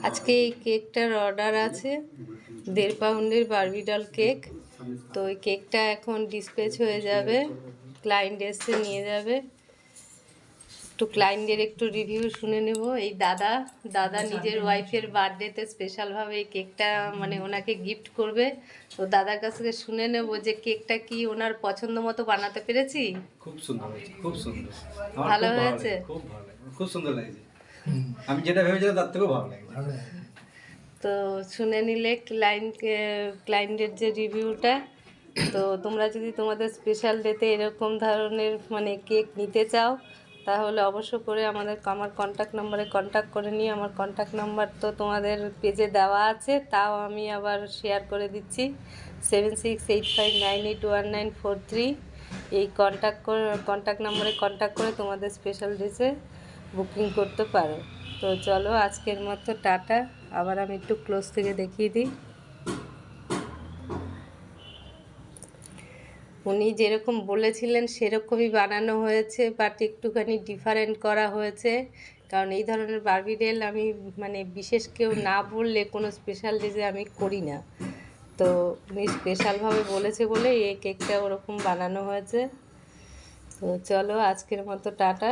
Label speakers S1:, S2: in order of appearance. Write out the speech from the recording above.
S1: আজকে এই কেকটার অর্ডার আছে 1.5 পাউন্ডের বারবি ডল কেক। তো ওই কেকটা এখন ডিসপ্যাচ হয়ে যাবে, ক্লায়েন্ট এসে নিয়ে যাবে। একটু ক্লায়েন্টের একটু রিভিউ শুনে নেব। এই দাদা নিজের ওয়াইফের বার্থডেতে স্পেশালভাবে এই কেকটা মানে ওনাকে গিফট করবে। তো দাদার কাছ থেকে শুনে নেব যে কেকটা কি ওনার পছন্দ মতো বানাতে পেরেছি।
S2: খুব সুন্দর হয়েছে, খুব সুন্দর,
S1: ভালো হয়েছে,
S2: খুব ভালো লাগে, খুব সুন্দর লাগছে। আমি যেটা ভেবেছিলাম তার থেকেও ভালো লাগছে।
S1: তো শুনে নিলে ক্লায়েন্টের যে রিভিউটা। তো তোমরা যদি তোমাদের স্পেশাল ডেতে এরকম ধরনের মানে কেক নিতে চাও তাহলে অবশ্য করে আমার কন্ট্যাক্ট নাম্বারে কন্ট্যাক্ট করে নিয়ে, আমার কন্ট্যাক্ট নাম্বার তো তোমাদের পেজে দেওয়া আছে, তাও আমি আবার শেয়ার করে দিচ্ছি। 7685981943 এই কন্ট্যাক্ট নাম্বারে কন্ট্যাক্ট করে তোমাদের স্পেশাল ড্রেসে বুকিং করতে পারো। তো চলো আজকের মতো টাটা। আবার আমি একটু ক্লোজ থেকে দেখিয়ে দিই। উনি যেরকম বলেছিলেন সেরকমই বানানো হয়েছে, বাট একটুখানি ডিফারেন্ট করা হয়েছে। কারণ এই ধরনের বারবি ডল আমি মানে বিশেষ কেউ না বললে কোনো স্পেশাল ডেজে আমি করি না। তো উনি স্পেশালভাবে বলেছে বলে এই কেকটা ওরকম বানানো হয়েছে। তো চলো আজকের মতো টাটা।